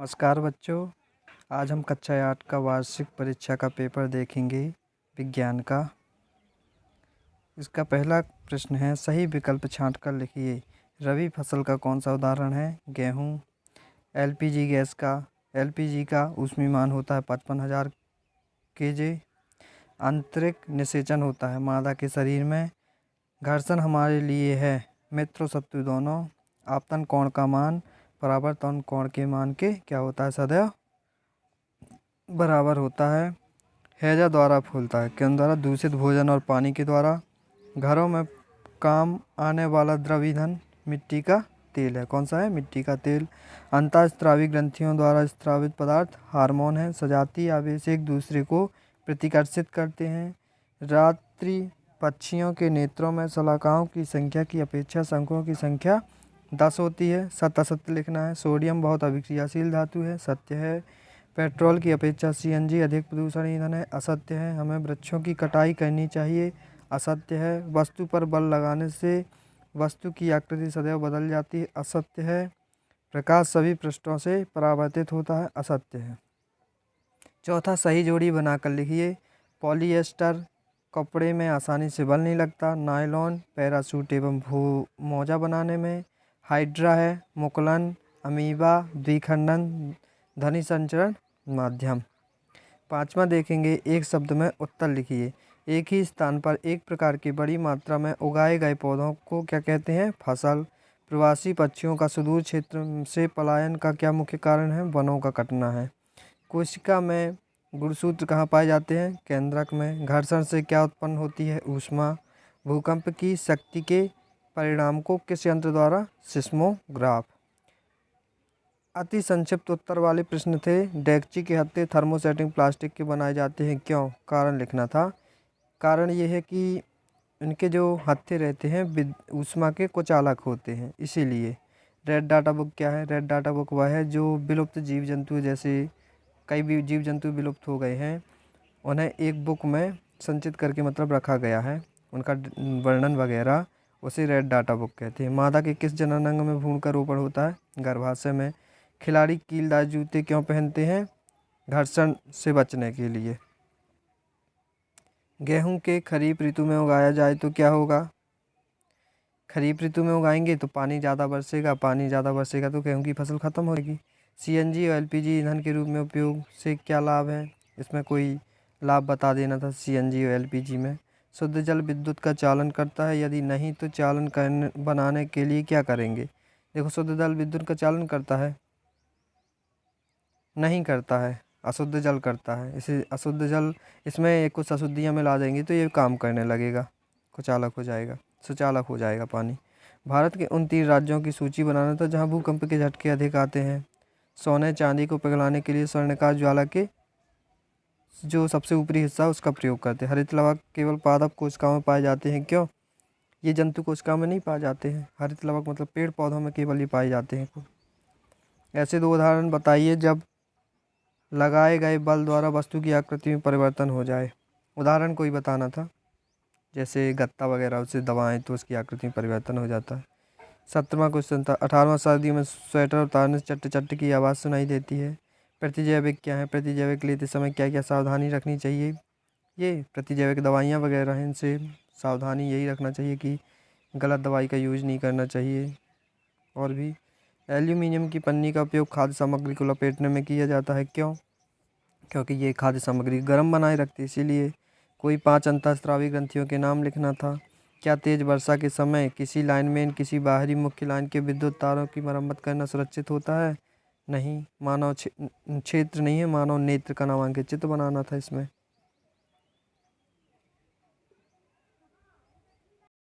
नमस्कार बच्चों। आज हम कक्षा 8 का वार्षिक परीक्षा का पेपर देखेंगे विज्ञान का। इसका पहला प्रश्न है, सही विकल्प छांटकर लिखिए। रबी फसल का कौन सा उदाहरण है? गेहूँ। एलपीजी का ऊष्मीमान होता है 55,000 केजे। आंतरिक निषेचन होता है मादा के शरीर में। घर्षण हमारे लिए है मित्र शत्रु दोनों। आपतन कोण का मान परावर्तन कोण के मान के क्या होता है? सदैव बराबर होता है। हैजा द्वारा फूलता है किन द्वारा? दूषित भोजन और पानी के द्वारा। घरों में काम आने वाला द्रव ईंधन मिट्टी का तेल है। कौन सा है? मिट्टी का तेल। अंतःस्रावी ग्रंथियों द्वारा स्रावित पदार्थ हार्मोन है। सजातीय आवेश एक दूसरे को प्रतिकर्षित करते हैं। रात्रि पक्षियों के नेत्रों में शलाकाओं की संख्या की अपेक्षा शंकुओं की संख्या 10 होती है। सत्य असत्य लिखना है। सोडियम बहुत अभिक्रियाशील धातु है। सत्य है। पेट्रोल की अपेक्षा सीएनजी अधिक प्रदूषण ईंधन है। असत्य है। हमें वृक्षों की कटाई करनी चाहिए। असत्य है। वस्तु पर बल लगाने से वस्तु की आकृति सदैव बदल जाती है। असत्य है। प्रकाश सभी पृष्ठों से परावर्तित होता है। असत्य है। चौथा, सही जोड़ी बनाकर लिखिए। पॉलिएस्टर कपड़े में आसानी से बल नहीं लगता। नायलॉन पैराशूट एवं मोजा बनाने में। हाइड्रा है मुकुलन, अमीबा, द्विखंडन, ध्वनि संचरण माध्यम। पांचवा देखेंगे, एक शब्द में उत्तर लिखिए। एक ही स्थान पर एक प्रकार की बड़ी मात्रा में उगाए गए पौधों को क्या कहते हैं? फसल। प्रवासी पक्षियों का सुदूर क्षेत्र से पलायन का क्या मुख्य कारण है? वनों का कटना है। कोशिका में गुणसूत्र कहाँ पाए जाते हैं? केंद्रक में। घर्षण से क्या उत्पन्न होती है? ऊष्मा। भूकंप की शक्ति के परिणाम को किस यंत्र द्वारा? सिस्मोग्राफ। अति संक्षिप्त उत्तर वाले प्रश्न थे। डेगची के हत्थे थर्मोसेटिंग प्लास्टिक के बनाए जाते हैं, क्यों? कारण लिखना था। कारण ये है कि इनके जो हत्थे रहते हैं ऊष्मा के कुचालक होते हैं, इसीलिए। रेड डाटा बुक क्या है? रेड डाटा बुक वह है जो विलुप्त जीव जंतु, जैसे कई भी जीव जंतु विलुप्त हो गए हैं, उन्हें एक बुक में संचित करके मतलब रखा गया है, उनका वर्णन वगैरह, उसे रेड डाटा बुक कहते हैं। मादा के किस जननांग में भ्रूण का रोपण होता है? गर्भाशय में। खिलाड़ी कीलदार जूते क्यों पहनते हैं? घर्षण से बचने के लिए। गेहूं के खरीफ ऋतु में उगाया जाए तो क्या होगा? खरीफ ऋतु में उगाएंगे तो पानी ज़्यादा बरसेगा, पानी ज़्यादा बरसेगा तो गेहूं की फसल खत्म होगी। सीएनजी और एलपीजी ईंधन के रूप में उपयोग से क्या लाभ है? इसमें कोई लाभ बता देना था सीएनजी और एलपीजी में। शुद्ध जल विद्युत का चालन करता है? यदि नहीं तो चालन करने बनाने के लिए क्या करेंगे? देखो, शुद्ध जल विद्युत का चालन करता है? नहीं करता है, अशुद्ध जल करता है। इसे अशुद्ध जल, इसमें कुछ अशुद्धियाँ मिला देंगी तो ये काम करने लगेगा, कुचालक हो जाएगा, सुचालक हो जाएगा पानी। भारत के उन 3 राज्यों की सूची बनाना था जहाँ भूकंप के झटके अधिक आते हैं। सोने चांदी को पिघलाने के लिए स्वर्णकार ज्वाला के जो सबसे ऊपरी हिस्सा उसका प्रयोग करते हैं। हरित लवक केवल पादप कोशिकाओं में पाए जाते हैं, क्यों? ये जंतु कोशिकाओं में नहीं पाए जाते हैं। हरित लवक मतलब पेड़ पौधों में केवल ये पाए जाते हैं। ऐसे 2 उदाहरण बताइए जब लगाए गए बल द्वारा वस्तु की आकृति में परिवर्तन हो जाए। उदाहरण कोई बताना था, जैसे गत्ता वगैरह उससे दबाएं तो उसकी आकृति में परिवर्तन हो जाता है। 17वां क्वेश्चन था, 18वां सर्दी में स्वेटर उतारने से चट्ट चट्ट की आवाज़ सुनाई देती है। प्रतिजैविक क्या है? प्रतिजैविक लेते समय क्या क्या सावधानी रखनी चाहिए? ये प्रतिजैविक दवाइयाँ वगैरह हैं, इनसे सावधानी यही रखना चाहिए कि गलत दवाई का यूज नहीं करना चाहिए। और भी, एल्यूमिनियम की पन्नी का उपयोग खाद्य सामग्री को लपेटने में किया जाता है, क्यों? क्योंकि ये खाद्य सामग्री गर्म बनाए रखती है, इसीलिए। कोई 5 अंतःस्रावी ग्रंथियों के नाम लिखना था। क्या तेज वर्षा के समय किसी लाइनमैन किसी बाहरी मुख्य लाइन के विद्युत तारों की मरम्मत करना सुरक्षित होता है? नहीं। मानव क्षेत्र नहीं है, मानव नेत्र का नामांकित चित्र बनाना था इसमें।